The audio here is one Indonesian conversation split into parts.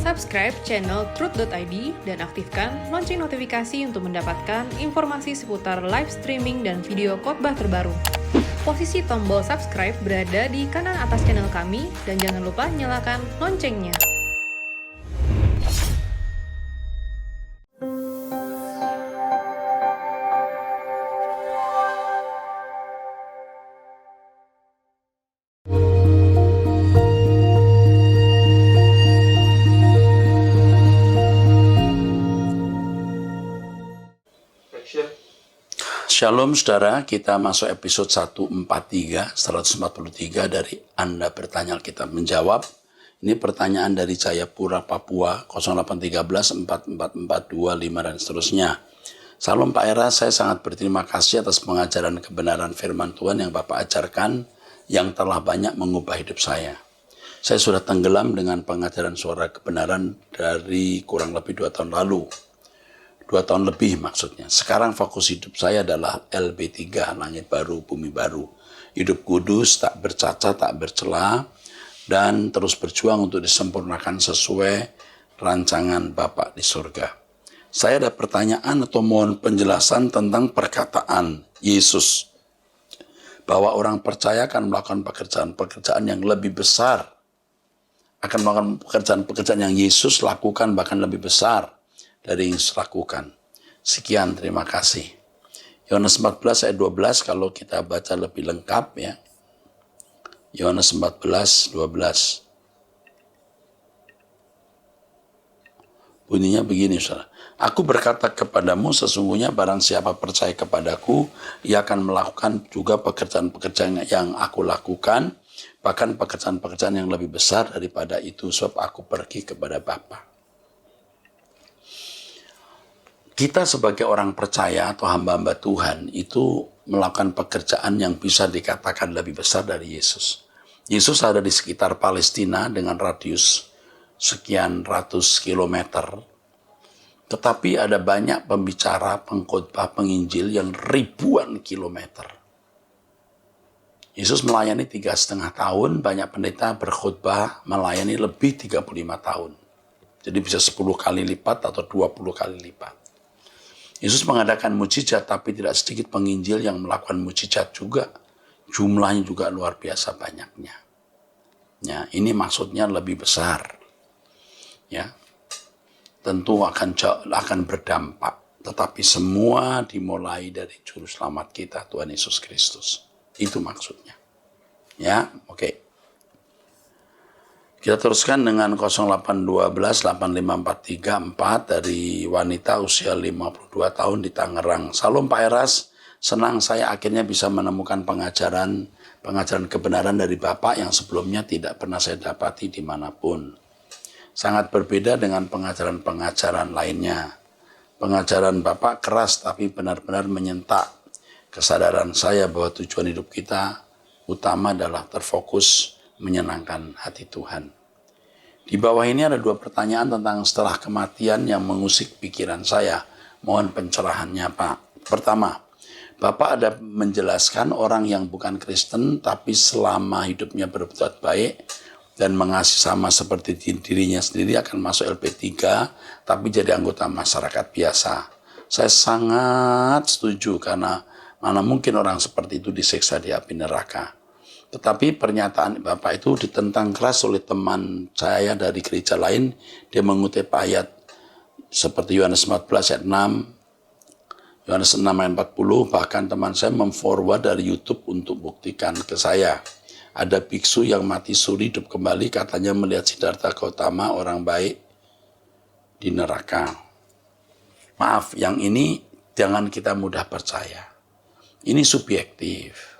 Subscribe channel Truth.id dan aktifkan lonceng notifikasi untuk mendapatkan informasi seputar live streaming dan video khotbah terbaru. Posisi tombol subscribe berada di kanan atas channel kami dan jangan lupa nyalakan loncengnya. Shalom saudara, kita masuk episode 143 dari Anda Bertanya Alkitab Menjawab. Ini pertanyaan dari Jayapura, Papua, 0813 4442 5 dan seterusnya. Salam Pak Era, saya sangat berterima kasih atas pengajaran kebenaran firman Tuhan yang Bapak ajarkan yang telah banyak mengubah hidup saya. Saya sudah tenggelam dengan pengajaran suara kebenaran dari kurang lebih 2 tahun lalu. 2 tahun lebih maksudnya. Sekarang fokus hidup saya adalah LB3, langit baru, bumi baru. Hidup kudus, tak bercacat, tak bercela, dan terus berjuang untuk disempurnakan sesuai rancangan Bapa di surga. Saya ada pertanyaan atau mohon penjelasan tentang perkataan Yesus. Bahwa orang percaya akan melakukan pekerjaan-pekerjaan yang lebih besar. Akan melakukan pekerjaan-pekerjaan yang Yesus lakukan bahkan lebih besar dari yang lakukan. Sekian, terima kasih. Yohanes 14 ayat 12 kalau kita baca lebih lengkap ya. Yohanes 14, 12. Bunyinya begini, saudara. Aku berkata kepadamu, sesungguhnya barang siapa percaya kepadaku, ia akan melakukan juga pekerjaan-pekerjaan yang aku lakukan, bahkan pekerjaan-pekerjaan yang lebih besar daripada itu, sebab aku pergi kepada Bapa. Kita sebagai orang percaya atau hamba-hamba Tuhan itu melakukan pekerjaan yang bisa dikatakan lebih besar dari Yesus. Yesus ada di sekitar Palestina dengan radius sekian ratus kilometer. Tetapi ada banyak pembicara, pengkhotbah, penginjil yang ribuan kilometer. Yesus melayani 3,5 tahun, banyak pendeta berkhotbah melayani lebih 35 tahun. Jadi bisa 10 kali lipat atau 20 kali lipat. Yesus mengadakan mujizat, tapi tidak sedikit penginjil yang melakukan mujizat juga. Jumlahnya juga luar biasa banyaknya. Ya, ini maksudnya lebih besar. Ya, tentu akan berdampak. Tetapi semua dimulai dari Juru Selamat kita, Tuhan Yesus Kristus. Itu maksudnya. Ya, oke. Kita teruskan dengan 0812 85434 dari wanita usia 52 tahun di Tangerang. Salam Pak Eras, senang saya akhirnya bisa menemukan pengajaran kebenaran dari Bapak yang sebelumnya tidak pernah saya dapati dimanapun. Sangat berbeda dengan pengajaran-pengajaran lainnya. Pengajaran Bapak keras tapi benar-benar menyentak kesadaran saya bahwa tujuan hidup kita utama adalah terfokus menyenangkan hati Tuhan. Di bawah ini ada 2 pertanyaan tentang setelah kematian yang mengusik pikiran saya. Mohon pencerahannya Pak. Pertama, Bapak ada menjelaskan orang yang bukan Kristen tapi selama hidupnya berbuat baik dan mengasihi sama seperti dirinya sendiri akan masuk LP3 tapi jadi anggota masyarakat biasa. Saya sangat setuju karena mana mungkin orang seperti itu disiksa di api neraka. Tetapi pernyataan Bapak itu ditentang keras oleh teman saya dari gereja lain. Dia mengutip ayat seperti Yohanes 14 ayat 6, Yohanes 6 ayat 40, bahkan teman saya memforward dari YouTube untuk buktikan ke saya. Ada biksu yang mati suri hidup kembali, katanya melihat Siddhartha Gautama, orang baik, di neraka. Maaf, yang ini jangan kita mudah percaya. Ini subjektif.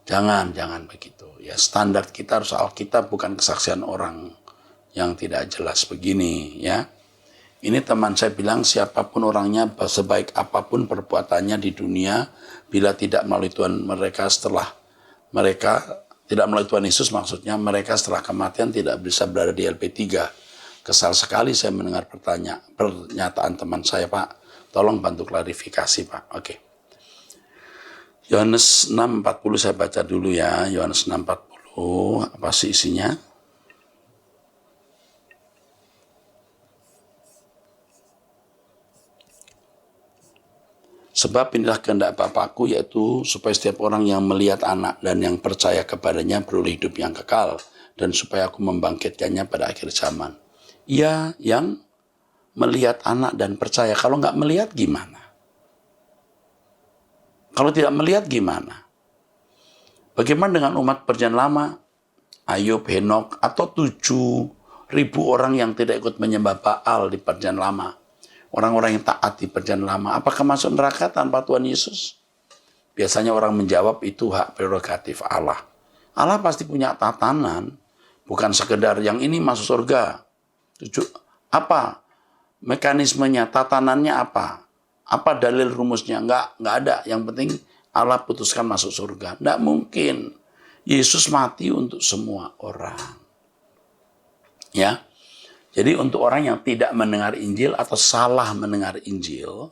Jangan begitu. Ya, standar kita harus Alkitab, bukan kesaksian orang yang tidak jelas begini, ya. Ini teman saya bilang siapapun orangnya, sebaik apapun perbuatannya di dunia, bila tidak melalui Tuhan tidak melalui Tuhan Yesus maksudnya, mereka setelah kematian tidak bisa berada di LP3. Kesal sekali saya mendengar pernyataan teman saya, Pak. Tolong bantu klarifikasi, Pak. Oke. Yohanes 6:40 saya baca dulu ya. Yohanes 6:40, apa sih isinya? Sebab inilah kehendak Bapakku, yaitu supaya setiap orang yang melihat anak dan yang percaya kepadanya beroleh hidup yang kekal, dan supaya aku membangkitkannya pada akhir zaman. Ia yang melihat anak dan percaya. Kalau nggak melihat gimana? Kalau tidak melihat gimana? Bagaimana dengan umat perjanjian lama? Ayub, Henok, atau 7.000 orang yang tidak ikut menyembah Baal di perjanjian lama? Orang-orang yang taat di perjanjian lama, apakah masuk neraka tanpa Tuhan Yesus? Biasanya orang menjawab itu hak prerogatif Allah. Allah pasti punya tatanan, bukan sekedar yang ini masuk surga. Apa mekanismenya, tatanannya apa? Apa dalil rumusnya? Enggak ada. Yang penting Allah putuskan masuk surga. Enggak mungkin. Yesus mati untuk semua orang. Ya. Jadi untuk orang yang tidak mendengar Injil atau salah mendengar Injil,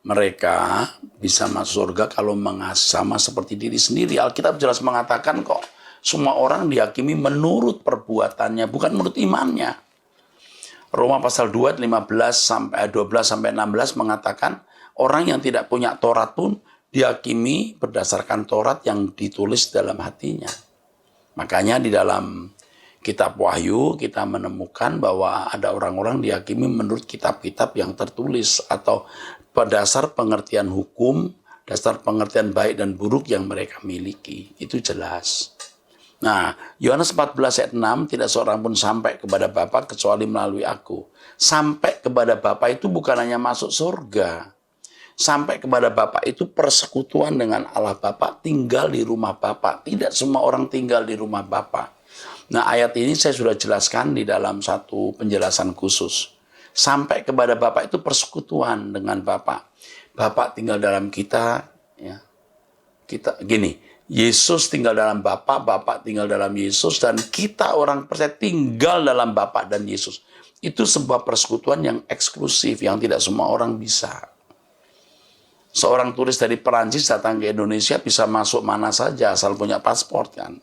mereka bisa masuk surga kalau mengasihi sama seperti diri sendiri. Alkitab jelas mengatakan kok, semua orang dihakimi menurut perbuatannya, bukan menurut imannya. Roma pasal 2, 12 sampai 16 mengatakan, orang yang tidak punya Taurat pun dihakimi berdasarkan Taurat yang ditulis dalam hatinya. Makanya di dalam Kitab Wahyu kita menemukan bahwa ada orang-orang dihakimi menurut kitab-kitab yang tertulis atau pada dasar pengertian hukum, dasar pengertian baik dan buruk yang mereka miliki. Itu jelas. Nah, Yohanes 14 ayat 6, tidak seorang pun sampai kepada Bapa kecuali melalui aku. Sampai kepada Bapa itu bukan hanya masuk surga. Sampai kepada Bapa itu persekutuan dengan Allah Bapa, tinggal di rumah Bapa. Tidak semua orang tinggal di rumah Bapa. Nah, ayat ini saya sudah jelaskan di dalam satu penjelasan khusus. Sampai kepada Bapa itu persekutuan dengan Bapa. Bapa tinggal dalam kita, ya. Kita gini, Yesus tinggal dalam Bapa, Bapa tinggal dalam Yesus, dan kita orang percaya tinggal dalam Bapa dan Yesus. Itu sebuah persekutuan yang eksklusif, yang tidak semua orang bisa. Seorang turis dari Perancis datang ke Indonesia bisa masuk mana saja asal punya paspor kan.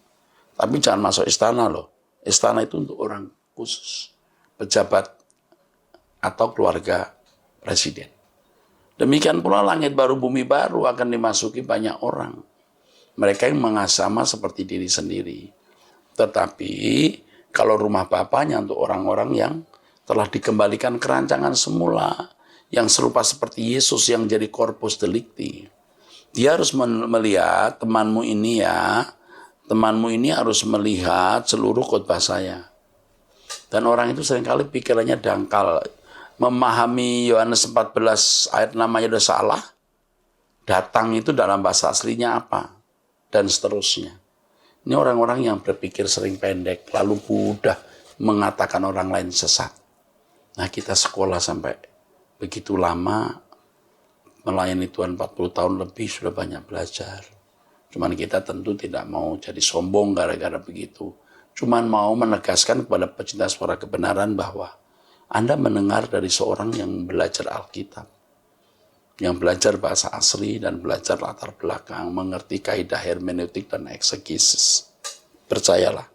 Tapi jangan masuk istana loh. Istana itu untuk orang khusus, pejabat atau keluarga presiden. Demikian pula langit baru, bumi baru akan dimasuki banyak orang. Mereka yang mengasama seperti diri sendiri. Tetapi kalau rumah Bapanya untuk orang-orang yang telah dikembalikan ke rancangan semula, yang serupa seperti Yesus yang jadi corpus delicti. Dia harus melihat temanmu ini ya, temanmu ini harus melihat seluruh khotbah saya. Dan orang itu seringkali pikirannya dangkal. Memahami Yohanes 14 ayat namanya udah salah. Datang itu dalam bahasa aslinya apa? Dan seterusnya. Ini orang-orang yang berpikir sering pendek, lalu mudah mengatakan orang lain sesat. Nah, kita sekolah sampai begitu lama, melayani Tuhan 40 tahun lebih, sudah banyak belajar. Cuman kita tentu tidak mau jadi sombong gara-gara begitu. Cuman mau menegaskan kepada pecinta suara kebenaran bahwa Anda mendengar dari seorang yang belajar Alkitab, yang belajar bahasa asli dan belajar latar belakang, mengerti kaidah hermeneutik dan eksegesis. Percayalah.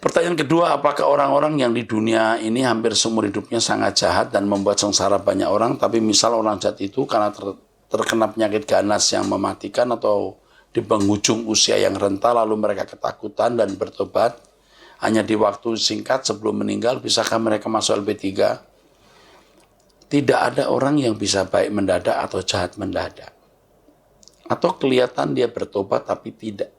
Pertanyaan kedua, apakah orang-orang yang di dunia ini hampir seumur hidupnya sangat jahat dan membuat sengsara banyak orang, tapi misal orang jahat itu karena terkena penyakit ganas yang mematikan atau di penghujung usia yang renta lalu mereka ketakutan dan bertobat hanya di waktu singkat sebelum meninggal, bisakah mereka masuk LB3? Tidak ada orang yang bisa baik mendadak atau jahat mendadak. Atau kelihatan dia bertobat tapi tidak.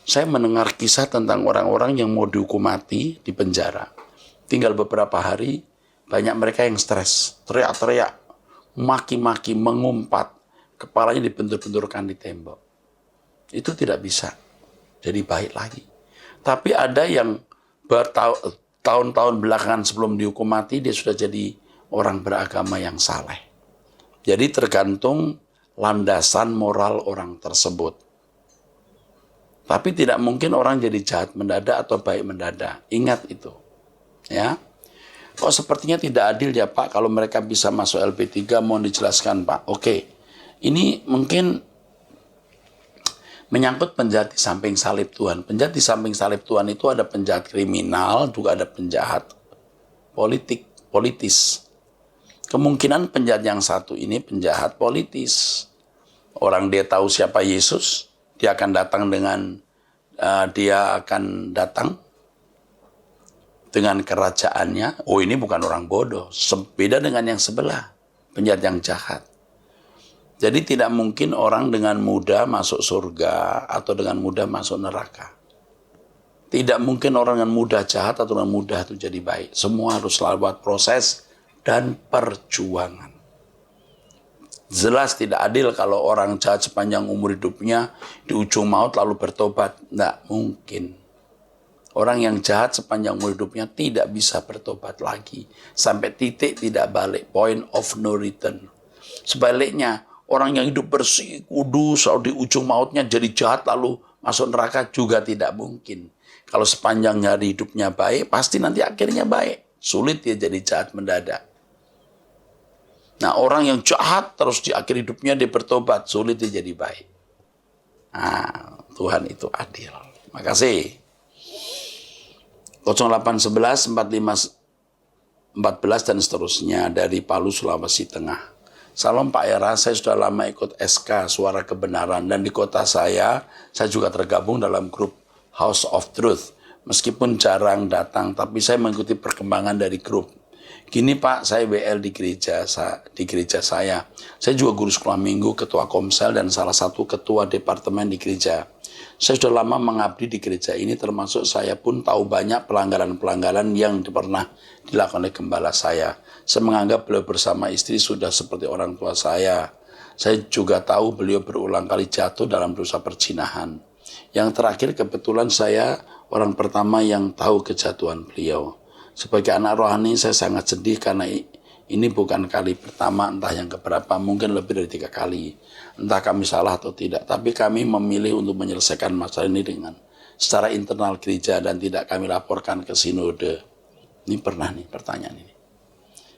Saya mendengar kisah tentang orang-orang yang mau dihukum mati di penjara. Tinggal beberapa hari, banyak mereka yang stres, teriak-teriak, maki-maki, mengumpat, kepalanya dibentur-benturkan di tembok. Itu tidak bisa jadi baik lagi. Tapi ada yang bertahun-tahun belakangan sebelum dihukum mati, dia sudah jadi orang beragama yang saleh. Jadi tergantung landasan moral orang tersebut. Tapi tidak mungkin orang jadi jahat mendadak atau baik mendadak. Ingat itu. Ya. Kok sepertinya tidak adil ya Pak, kalau mereka bisa masuk LP3, mohon dijelaskan Pak. Oke, ini mungkin menyangkut penjahat di samping salib Tuhan. Penjahat di samping salib Tuhan itu ada penjahat kriminal, juga ada penjahat politis. Kemungkinan penjahat yang satu ini penjahat politis. Orang dia tahu siapa Yesus, dia akan datang dengan kerajaannya. Oh, ini bukan orang bodoh. Beda dengan yang sebelah, penjahat yang jahat. Jadi tidak mungkin orang dengan mudah masuk surga atau dengan mudah masuk neraka. Tidak mungkin orang dengan mudah jahat atau dengan mudah itu jadi baik. Semua harus lewat proses dan perjuangan. Jelas tidak adil kalau orang jahat sepanjang umur hidupnya di ujung maut lalu bertobat. Tidak mungkin. Orang yang jahat sepanjang umur hidupnya tidak bisa bertobat lagi. Sampai titik tidak balik. Point of no return. Sebaliknya, orang yang hidup bersih, kudus, lalu di ujung mautnya jadi jahat lalu masuk neraka juga tidak mungkin. Kalau sepanjang hari hidupnya baik, pasti nanti akhirnya baik. Sulit dia jadi jahat mendadak. Nah, orang yang jahat terus di akhir hidupnya dia bertobat, sulit dia jadi baik. Nah, Tuhan itu adil. Makasih. 0811 45 14 dan seterusnya dari Palu, Sulawesi Tengah. Salam Pak Era, saya sudah lama ikut SK Suara Kebenaran dan di kota saya juga tergabung dalam grup House of Truth. Meskipun jarang datang, tapi saya mengikuti perkembangan dari grup. Gini Pak, saya WL di gereja saya. Saya juga guru sekolah minggu, ketua komsel, dan salah satu ketua departemen di gereja. Saya sudah lama mengabdi di gereja ini, termasuk saya pun tahu banyak pelanggaran-pelanggaran yang pernah dilakukan oleh gembala saya. Saya menganggap beliau bersama istri sudah seperti orang tua saya. Saya juga tahu beliau berulang kali jatuh dalam dosa perzinahan. Yang terakhir kebetulan saya orang pertama yang tahu kejatuhan beliau. Sebagai anak rohani saya sangat sedih karena ini bukan kali pertama, entah yang keberapa, mungkin lebih dari 3 kali. Entah kami salah atau tidak, tapi kami memilih untuk menyelesaikan masalah ini dengan secara internal gereja dan tidak kami laporkan ke sinode. Ini pernah nih pertanyaan ini.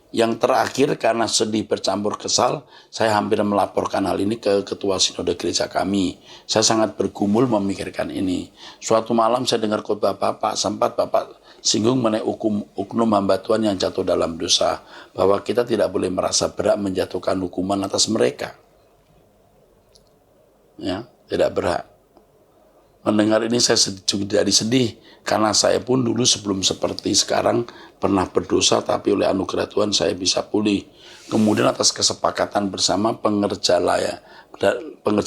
Yang terakhir karena sedih bercampur kesal, saya hampir melaporkan hal ini ke ketua sinode gereja kami. Saya sangat bergumul memikirkan ini. Suatu malam saya dengar khotbah Bapak, sempat Bapak singgung mengenai oknum hamba Tuhan yang jatuh dalam dosa, bahwa kita tidak boleh merasa berat menjatuhkan hukuman atas mereka. Ya, tidak berhak. Mendengar ini saya juga jadi sedih, karena saya pun dulu sebelum seperti sekarang pernah berdosa, tapi oleh anugerah Tuhan saya bisa pulih. Kemudian atas kesepakatan bersama pengerja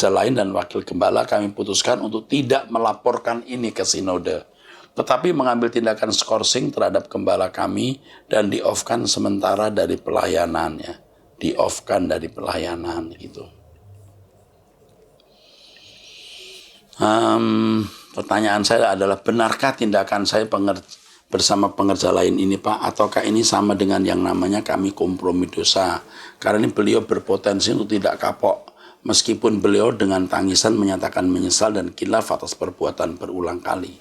lain dan wakil gembala, kami putuskan untuk tidak melaporkan ini ke sinode, tetapi mengambil tindakan skorsing terhadap gembala kami dan di-off-kan sementara dari pelayanannya. Di-off-kan dari pelayanan gitu. Pertanyaan saya adalah, benarkah tindakan saya bersama pengerja lain ini Pak, ataukah ini sama dengan yang namanya kami kompromi dosa? Karena ini beliau berpotensi untuk tidak kapok, meskipun beliau dengan tangisan menyatakan menyesal dan khilaf atas perbuatan berulang kali.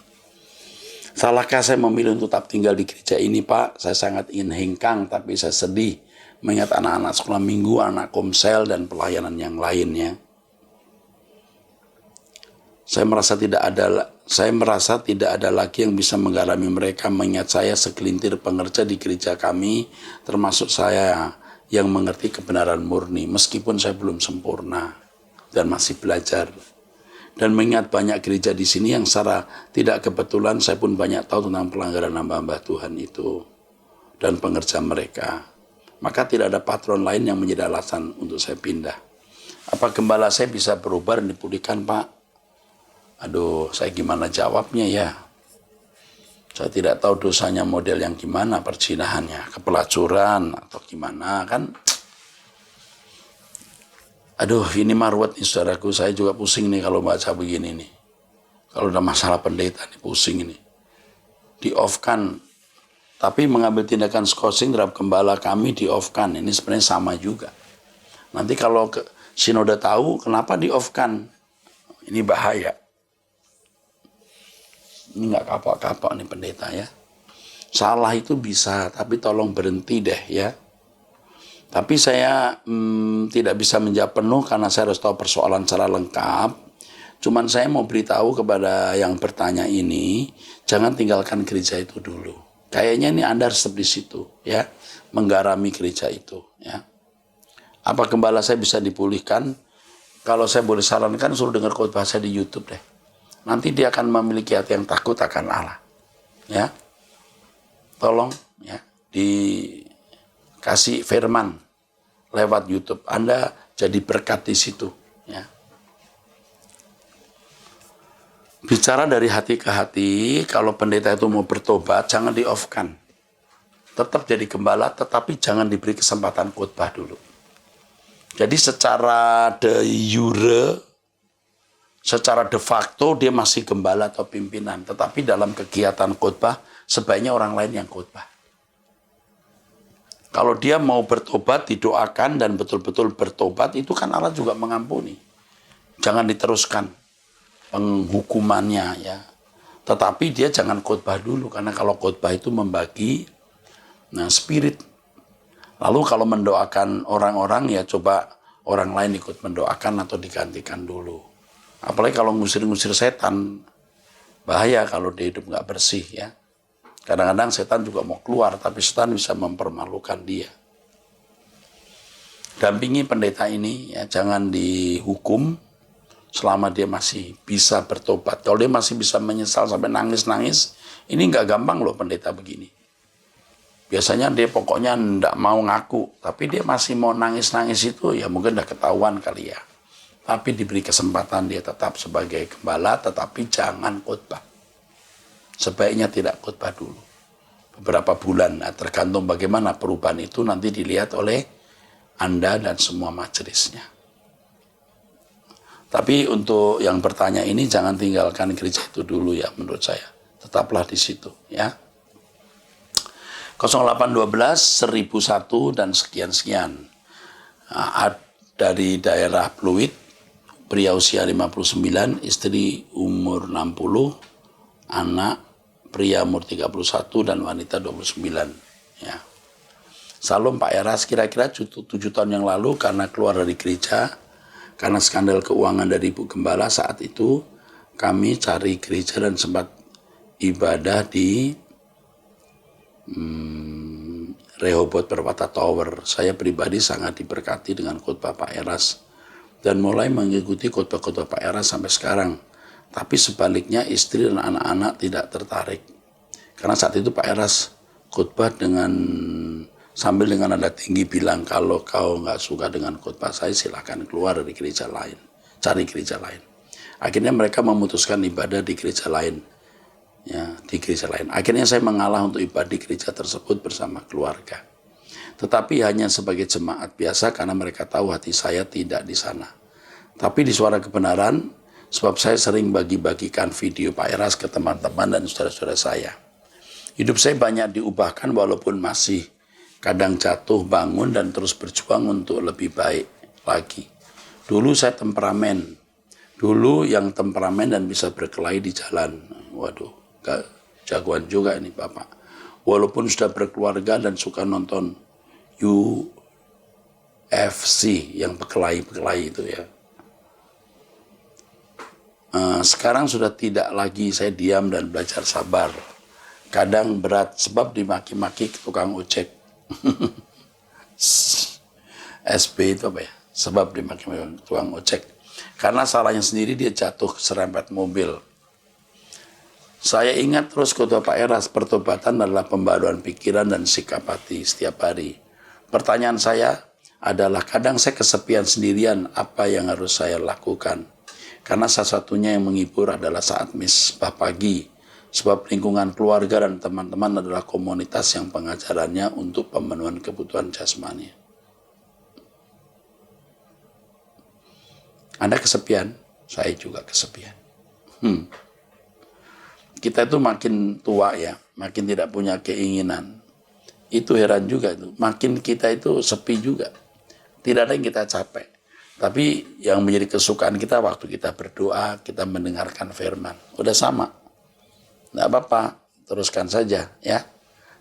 Salahkah saya memilih untuk tetap tinggal di gereja ini Pak? Saya sangat ingin hengkang, tapi saya sedih mengingat anak-anak sekolah minggu, anak komsel, dan pelayanan yang lainnya. Saya merasa tidak ada lagi yang bisa menggarami mereka, mengingat saya segelintir pengerja di gereja kami, termasuk saya yang mengerti kebenaran murni, meskipun saya belum sempurna dan masih belajar. Dan mengingat banyak gereja di sini yang secara tidak kebetulan saya pun banyak tahu tentang pelanggaran hamba-hamba Tuhan itu dan pengerja mereka. Maka tidak ada patron lain yang menjadi alasan untuk saya pindah. Apa gembala saya bisa berubah dan dipulihkan Pak? Aduh, saya gimana jawabnya ya? Saya tidak tahu dosanya model yang gimana, perzinahannya, kepelacuran atau gimana kan? Aduh, ini marwat nih saudaraku, saya juga pusing nih kalau baca begini nih. Kalau udah masalah pendeta nih, pusing ini. Di-off-kan, tapi mengambil tindakan skorsing terhadap gembala kami di-off-kan. Ini sebenarnya sama juga. Nanti kalau sinode tahu, kenapa di-off-kan? Ini bahaya. Ini nggak kapok-kapok nih pendeta ya. Salah itu bisa, tapi tolong berhenti deh ya. Tapi saya tidak bisa menjawab penuh karena saya harus tahu persoalan secara lengkap. Cuman saya mau beritahu kepada yang bertanya ini, jangan tinggalkan gereja itu dulu. Kayaknya ini Anda harus di situ, ya, menggarami gereja itu, ya. Apa gembala saya bisa dipulihkan? Kalau saya boleh sarankan, suruh dengar khotbah saya di YouTube deh. Nanti dia akan memiliki hati yang takut akan Allah, ya. Tolong, ya, dikasih firman lewat YouTube. Anda jadi berkat di situ, ya. Bicara dari hati ke hati, kalau pendeta itu mau bertobat, jangan di-off-kan. Tetap jadi gembala, tetapi jangan diberi kesempatan khotbah dulu. Jadi secara de jure, secara de facto dia masih gembala atau pimpinan. Tetapi dalam kegiatan khotbah, sebaiknya orang lain yang khotbah. Kalau dia mau bertobat, didoakan dan betul-betul bertobat, itu kan Allah juga mengampuni. Jangan diteruskan penghukumannya, ya. Tetapi dia jangan khotbah dulu, karena kalau khotbah itu membagi spirit. Lalu kalau mendoakan orang-orang, ya coba orang lain ikut mendoakan atau digantikan dulu. Apalagi kalau ngusir-ngusir setan, bahaya kalau dia hidup nggak bersih, ya. Kadang-kadang setan juga mau keluar, tapi setan bisa mempermalukan dia. Dampingi pendeta ini, ya, jangan dihukum selama dia masih bisa bertobat. Kalau dia masih bisa menyesal sampai nangis-nangis, ini nggak gampang loh pendeta begini. Biasanya dia pokoknya nggak mau ngaku, tapi dia masih mau nangis-nangis itu, ya mungkin udah ketahuan kali ya. Tapi diberi kesempatan dia tetap sebagai gembala, tetapi jangan khotbah. Sebaiknya tidak khotbah dulu. Beberapa bulan, nah, tergantung bagaimana perubahan itu nanti dilihat oleh Anda dan semua majelisnya. Tapi untuk yang bertanya ini jangan tinggalkan gereja itu dulu ya menurut saya. Tetaplah di situ ya. 0812 1001 dan sekian-sekian. Nah, dari daerah Pluit, pria usia 59, istri umur 60, anak pria umur 31 dan wanita 29 ya. Salam Pak Eras, kira-kira 7 tahun yang lalu karena keluar dari gereja karena skandal keuangan dari Ibu Gembala, saat itu kami cari gereja dan sempat ibadah di Rehoboth Perwata Tower. Saya pribadi sangat diberkati dengan khotbah Pak Eras dan mulai mengikuti khotbah-khotbah Pak Eras sampai sekarang. Tapi sebaliknya istri dan anak-anak tidak tertarik. Karena saat itu Pak Eras khotbah sambil dengan nada tinggi bilang, kalau kau nggak suka dengan khotbah saya, silakan keluar dari gereja lain, cari gereja lain. Akhirnya mereka memutuskan ibadah di gereja lain, ya, di gereja lain. Akhirnya saya mengalah untuk ibadah di gereja tersebut bersama keluarga. Tetapi hanya sebagai jemaat biasa karena mereka tahu hati saya tidak di sana. Tapi di Suara Kebenaran, sebab saya sering bagi-bagikan video Pak Eras ke teman-teman dan saudara-saudara saya. Hidup saya banyak diubahkan walaupun masih kadang jatuh bangun dan terus berjuang untuk lebih baik lagi. Dulu saya temperamen. Dulu yang temperamen dan bisa berkelahi di jalan. Waduh, gak jagoan juga ini Bapak. Walaupun sudah berkeluarga dan suka nonton UFC yang berkelahi-berkelahi itu ya. Sekarang sudah tidak lagi, saya diam dan belajar sabar. Kadang berat sebab dimaki-maki tukang ojek. SB itu apa ya? Sebab dimaki-maki tukang ojek. Karena salahnya sendiri dia jatuh serempet mobil. Saya ingat terus khotbah Pak Eras, pertobatan adalah pembaruan pikiran dan sikap hati setiap hari. Pertanyaan saya adalah kadang saya kesepian sendirian, apa yang harus saya lakukan? Karena salah satunya yang menghibur adalah saat misbah pagi. Sebab lingkungan keluarga dan teman-teman adalah komunitas yang pengajarannya untuk pemenuhan kebutuhan jasmani. Anda kesepian, saya juga kesepian. Kita itu makin tua ya, makin tidak punya keinginan. Itu heran juga itu. Makin kita itu sepi juga. Tidak ada yang kita capek. Tapi yang menjadi kesukaan kita waktu kita berdoa, kita mendengarkan firman. Udah sama. Nggak apa-apa, teruskan saja ya.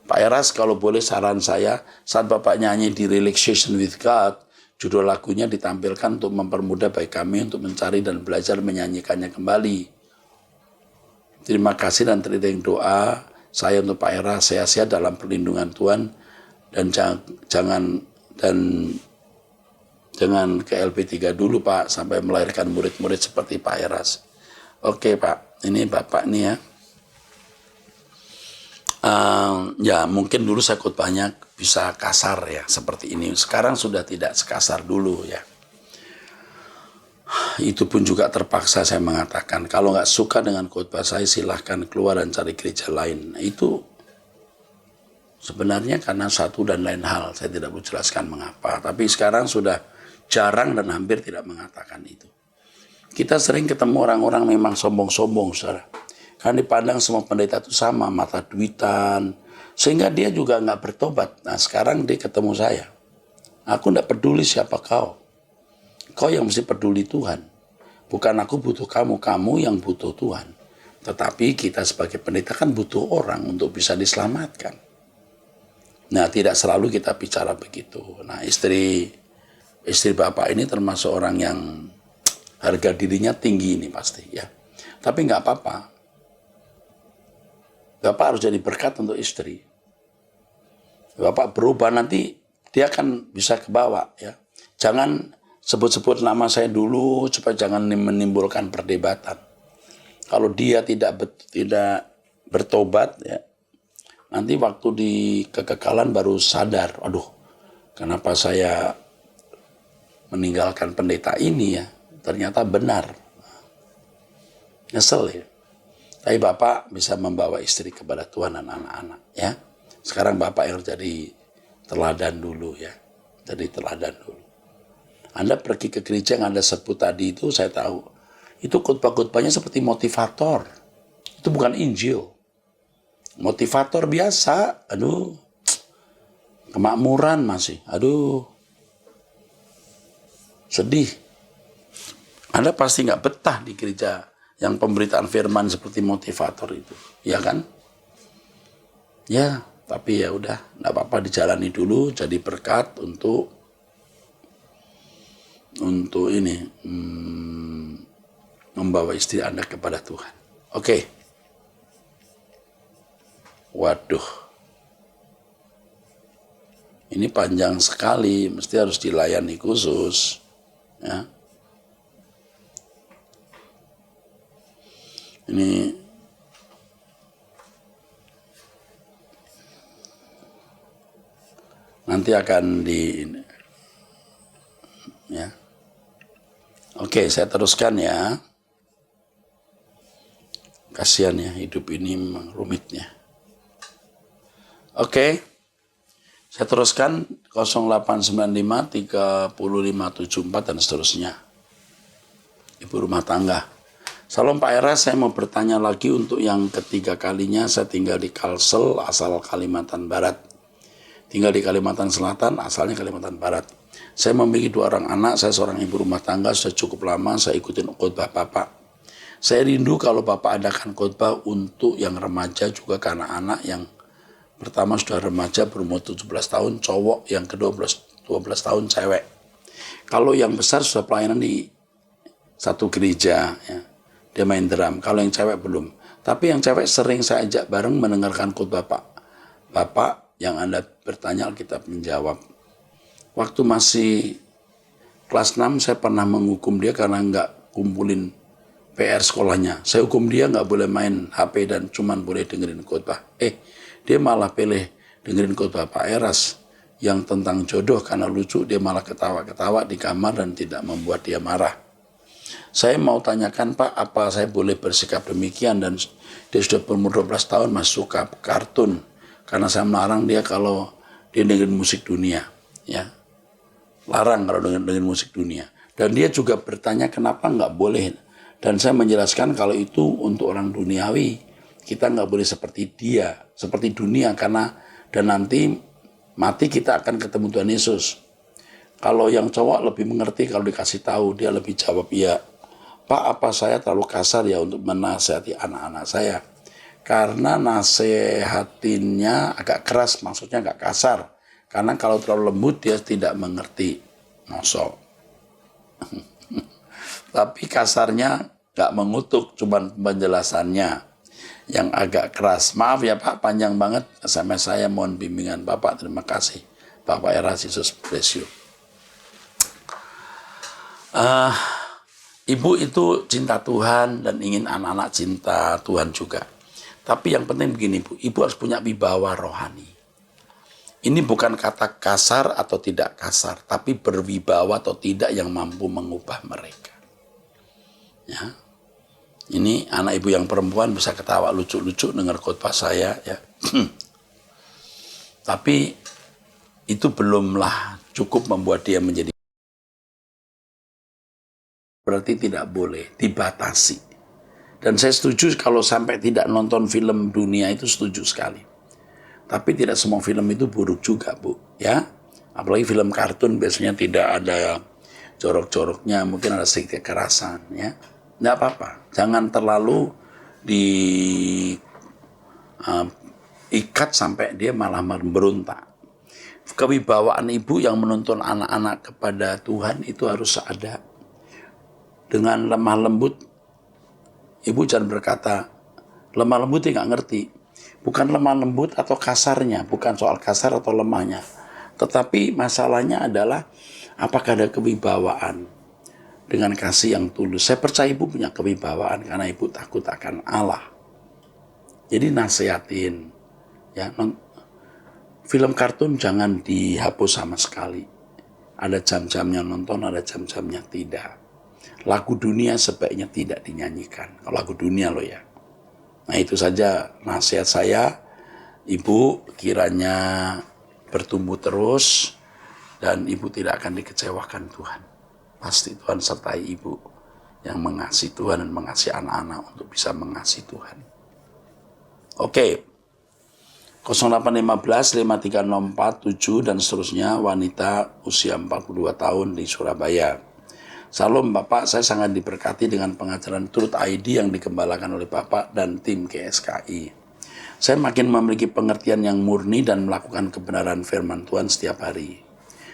Pak Eras, kalau boleh saran saya, saat Bapak nyanyi di Relaxation with God, judul lagunya ditampilkan untuk mempermudah bagi kami untuk mencari dan belajar menyanyikannya kembali. Terima kasih dan teriring doa saya untuk Pak Era sehat-sehat dalam perlindungan Tuhan, dan jangan ke LP3 dulu Pak, sampai melahirkan murid-murid seperti Pak Eras. Oke Pak, ini Bapak nih ya. Ya mungkin dulu saya khotbahnya bisa kasar ya seperti ini. Sekarang sudah tidak sekasar dulu ya. Itu pun juga terpaksa saya mengatakan, kalau nggak suka dengan khotbah saya silahkan keluar dan cari gereja lain. Nah, itu sebenarnya karena satu dan lain hal. Saya tidak mau jelaskan mengapa. Tapi sekarang sudah jarang dan hampir tidak mengatakan itu. Kita sering ketemu orang-orang memang sombong-sombong, saudara. Karena dipandang semua pendeta itu sama, mata duitan. Sehingga dia juga nggak bertobat. Nah sekarang dia ketemu saya. Aku nggak peduli siapa kau. Kau yang mesti peduli Tuhan. Bukan aku butuh kamu, kamu yang butuh Tuhan. Tetapi kita sebagai pendeta kan butuh orang untuk bisa diselamatkan. Nah tidak selalu kita bicara begitu. Nah istri Bapak ini termasuk orang yang harga dirinya tinggi ini pasti ya. Tapi nggak apa-apa. Bapak harus jadi berkat untuk istri. Bapak berubah nanti dia akan bisa ke bawah ya. Jangan sebut-sebut nama saya dulu supaya jangan menimbulkan perdebatan. Kalau dia tidak bertobat ya, nanti waktu di kekekalan baru sadar, aduh, kenapa saya meninggalkan pendeta ini ya? Ternyata benar. Nyesel ya. Tapi Bapak bisa membawa istri kepada Tuhan dan anak-anak ya. Sekarang Bapak yang jadi teladan dulu ya. Jadi teladan dulu. Anda pergi ke gereja yang Anda sebut tadi itu saya tahu. Itu khotbah-khotbahnya seperti motivator. Itu bukan Injil. Motivator biasa. Aduh. Kemakmuran masih. Aduh. Sedih. Anda pasti nggak betah di gereja yang pemberitaan firman seperti motivator itu. Ya kan? Ya, tapi ya udah. Nggak apa-apa dijalani dulu. Jadi berkat untuk ini membawa istri Anda kepada Tuhan. Oke. Waduh. Ini panjang sekali, mesti harus dilayani khusus. Ya. Ini nanti akan ya. Oke, saya teruskan ya. Kasihan ya, hidup ini memang rumitnya. Oke. Saya teruskan 0895 3574 dan seterusnya. Ibu rumah tangga. Salam Pak Era, saya mau bertanya lagi untuk yang ketiga kalinya saya tinggal di Kalsel, asal Kalimantan Barat. Tinggal di Kalimantan Selatan, asalnya Kalimantan Barat. Saya memiliki 2 orang anak, saya seorang ibu rumah tangga, sudah cukup lama saya ikutin khotbah Bapak. Saya rindu kalau Bapak adakan khotbah untuk yang remaja juga karena anak yang pertama sudah remaja berumur 17 tahun cowok, yang kedua 12 tahun cewek. Kalau yang besar sudah pelayanan di satu gereja ya. Dia main drum, kalau yang cewek belum. Tapi yang cewek sering saya ajak bareng mendengarkan khotbah Bapak yang Anda bertanya Alkitab menjawab. Waktu masih kelas 6 saya pernah menghukum dia karena nggak kumpulin PR sekolahnya. Saya hukum dia nggak boleh main HP dan cuman boleh dengerin khotbah. Dia malah pilih dengerin khotbah Pak Eras yang tentang jodoh karena lucu, dia malah ketawa-ketawa di kamar dan tidak membuat dia marah. Saya mau tanyakan Pak, apa saya boleh bersikap demikian? Dan dia sudah berumur 12 tahun masih suka kartun karena saya melarang dia kalau dia dengerin musik dunia ya. Larang kalau dengerin musik dunia. Dan dia juga bertanya kenapa nggak boleh. Dan saya menjelaskan kalau itu untuk orang duniawi. Kita nggak boleh seperti dia, seperti dunia, karena dan nanti mati kita akan ketemu Tuhan Yesus. Kalau yang cowok lebih mengerti kalau dikasih tahu, dia lebih jawab, iya Pak, apa saya terlalu kasar ya untuk menasihati anak-anak saya? Karena nasihatinnya agak keras, maksudnya agak kasar. Karena kalau terlalu lembut dia tidak mengerti. Mosok. Tapi kasarnya nggak mengutuk, cuman penjelasannya. yang agak keras. Maaf ya Pak, panjang banget SMS saya, mohon bimbingan Bapak. Terima kasih Bapak Eras, Yesus bless you. Ibu itu cinta Tuhan dan ingin anak-anak cinta Tuhan juga. Tapi yang penting begini Bu, ibu harus punya wibawa rohani. Ini bukan kata kasar atau tidak kasar, tapi berwibawa atau tidak yang mampu mengubah mereka. Ya. Ini anak ibu yang perempuan bisa ketawa lucu-lucu dengar khotbah saya ya. Tapi itu belumlah cukup membuat dia menjadi, berarti tidak boleh dibatasi. Dan saya setuju kalau sampai tidak nonton film dunia itu, setuju sekali. Tapi tidak semua film itu buruk juga Bu, ya. Apalagi film kartun biasanya tidak ada jorok-joroknya, mungkin ada sedikit kekerasan, ya. Nggak apa-apa, jangan terlalu diikat sampai dia malah memberontak. Kewibawaan ibu yang menuntun anak-anak kepada Tuhan itu harus ada. Dengan lemah lembut, ibu jangan berkata, lemah lembut dia nggak ngerti. Bukan lemah lembut atau kasarnya, bukan soal kasar atau lemahnya. Tetapi masalahnya adalah apakah ada kewibawaan dengan kasih yang tulus. Saya percaya ibu punya kewibawaan karena ibu takut akan Allah. Jadi nasihatin, ya, film kartun jangan dihapus sama sekali. Ada jam-jamnya nonton, ada jam-jamnya tidak. Lagu dunia sebaiknya tidak dinyanyikan. Kalau lagu dunia loh ya. Nah itu saja nasihat saya. Ibu kiranya bertumbuh terus dan ibu tidak akan dikecewakan Tuhan. Pasti Tuhan sertai ibu yang mengasihi Tuhan dan mengasihi anak-anak untuk bisa mengasihi Tuhan. Oke. 0815 53047 dan seterusnya, wanita usia 42 tahun di Surabaya. Salam Bapak, saya sangat diberkati dengan pengajaran Truth ID yang dikembalakan oleh Bapak dan tim GSKI. Saya makin memiliki pengertian yang murni dan melakukan kebenaran firman Tuhan setiap hari.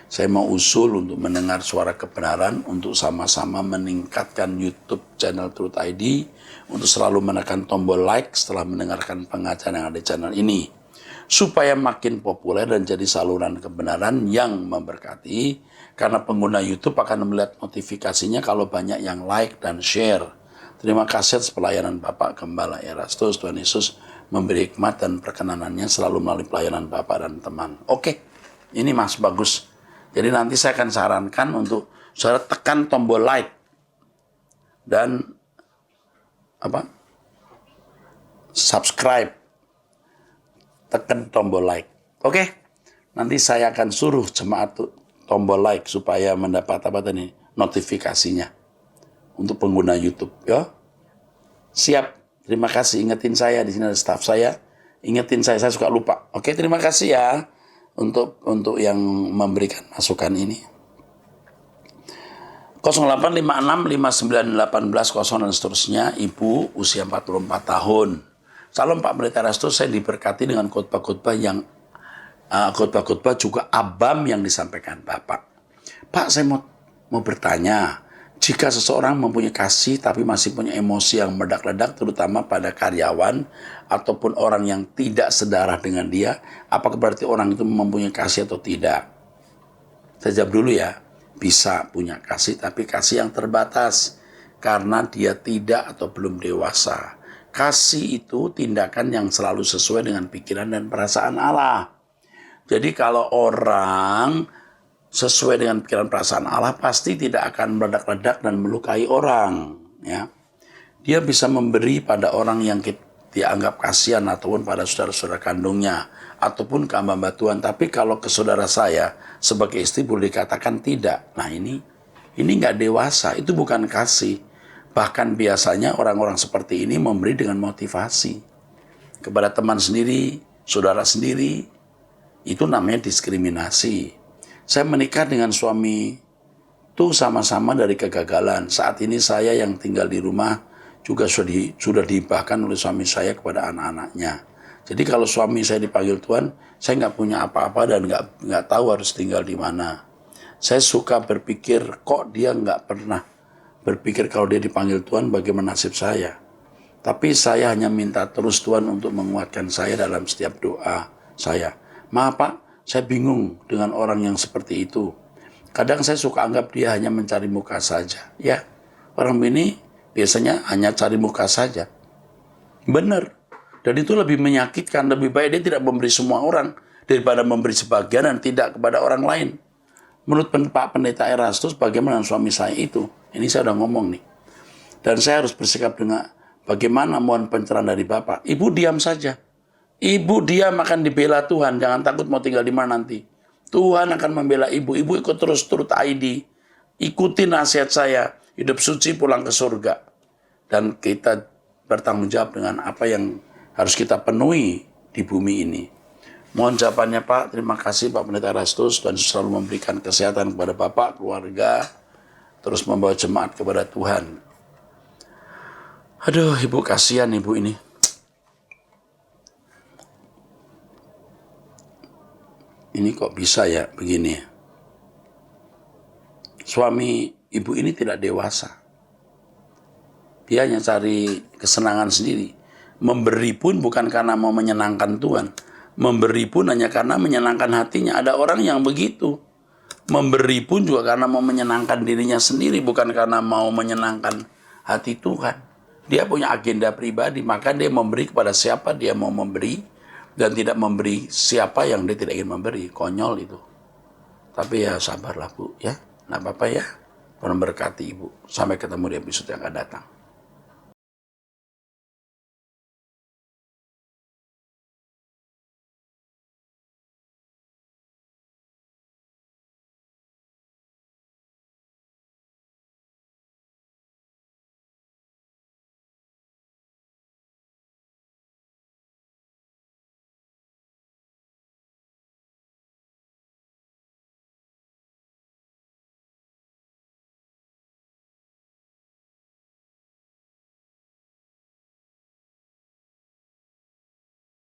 Saya mau usul untuk mendengar suara kebenaran untuk sama-sama meningkatkan YouTube channel Truth ID untuk selalu menekan tombol like setelah mendengarkan pengajaran yang ada di channel ini, supaya makin populer dan jadi saluran kebenaran yang memberkati, karena pengguna YouTube akan melihat notifikasinya kalau banyak yang like dan share. Terima kasih atas pelayanan Bapak Gembala Erastus. Tuhan Yesus memberi hikmat dan perkenanannya selalu melalui pelayanan Bapak dan teman. Oke, ini Mas bagus. Jadi nanti saya akan sarankan untuk saudara tekan tombol like dan subscribe. Tekan tombol like. Oke. Nanti saya akan suruh jemaat tombol like supaya mendapat notifikasinya untuk pengguna YouTube, ya. Siap. Terima kasih, ingetin saya, di sini ada staff saya. Ingetin saya suka lupa. Oke, terima kasih ya untuk yang memberikan masukan ini. 0856 5918 dan seterusnya, ibu usia 44 tahun. Salam Pak Pendeta Erastus, saya diberkati dengan khotbah-khotbah yang khotbah-khotbah juga abam yang disampaikan Bapak. Pak, saya mau bertanya, jika seseorang mempunyai kasih tapi masih punya emosi yang meledak-ledak, terutama pada karyawan ataupun orang yang tidak sedarah dengan dia, apakah berarti orang itu mempunyai kasih atau tidak? Saya jawab dulu ya, bisa punya kasih tapi kasih yang terbatas karena dia tidak atau belum dewasa. Kasih itu tindakan yang selalu sesuai dengan pikiran dan perasaan Allah. Jadi kalau orang sesuai dengan pikiran perasaan Allah, pasti tidak akan meledak-ledak dan melukai orang. Ya. Dia bisa memberi pada orang yang dianggap kasihan ataupun pada saudara-saudara kandungnya ataupun ke hamba Tuhan. Tapi kalau ke saudara saya sebagai istri boleh dikatakan tidak. Nah ini nggak dewasa, itu bukan kasih. Bahkan biasanya orang-orang seperti ini memberi dengan motivasi kepada teman sendiri, saudara sendiri. Itu namanya diskriminasi. Saya menikah dengan suami itu sama-sama dari kegagalan. Saat ini saya yang tinggal di rumah juga sudah dihibahkan oleh suami saya kepada anak-anaknya. Jadi kalau suami saya dipanggil Tuhan, saya nggak punya apa-apa dan nggak tahu harus tinggal di mana. Saya suka berpikir, kok dia nggak pernah berpikir kalau dia dipanggil Tuhan bagaimana nasib saya. Tapi saya hanya minta terus Tuhan untuk menguatkan saya dalam setiap doa saya. Maaf Pak, saya bingung dengan orang yang seperti itu. Kadang saya suka anggap dia hanya mencari muka saja. Ya, orang ini biasanya hanya cari muka saja. Benar. Dan itu lebih menyakitkan, lebih baik dia tidak memberi semua orang daripada memberi sebagian dan tidak kepada orang lain. Menurut Pak Pendeta Erastus, bagaimana suami saya itu? Ini saya udah ngomong nih. Dan saya harus bersikap dengan bagaimana mohon pencerahan dari Bapak. Ibu diam saja. Ibu diam akan dibela Tuhan. Jangan takut mau tinggal di mana nanti. Tuhan akan membela ibu. Ibu ikut terus turut ID. Ikuti nasihat saya. Hidup suci pulang ke surga. Dan kita bertanggung jawab dengan apa yang harus kita penuhi di bumi ini. Mohon jawabannya Pak. Terima kasih Pak Pendeta Erastus. Dan selalu memberikan kesehatan kepada Bapak, keluarga. Terus membawa jemaat kepada Tuhan. Aduh, Ibu kasihan Ibu ini. Ini kok bisa ya begini. Suami Ibu ini tidak dewasa. Dia hanya cari kesenangan sendiri. Memberi pun bukan karena mau menyenangkan Tuhan. Memberi pun hanya karena menyenangkan hatinya. Ada orang yang begitu. Memberi pun juga karena mau menyenangkan dirinya sendiri. Bukan karena mau menyenangkan hati Tuhan. Dia punya agenda pribadi. Maka dia memberi kepada siapa dia mau memberi. Dan tidak memberi siapa yang dia tidak ingin memberi. Konyol itu. Tapi ya sabarlah Bu ya. Nggak apa-apa ya. Tuhan berkati Ibu. Sampai ketemu di episode yang akan datang.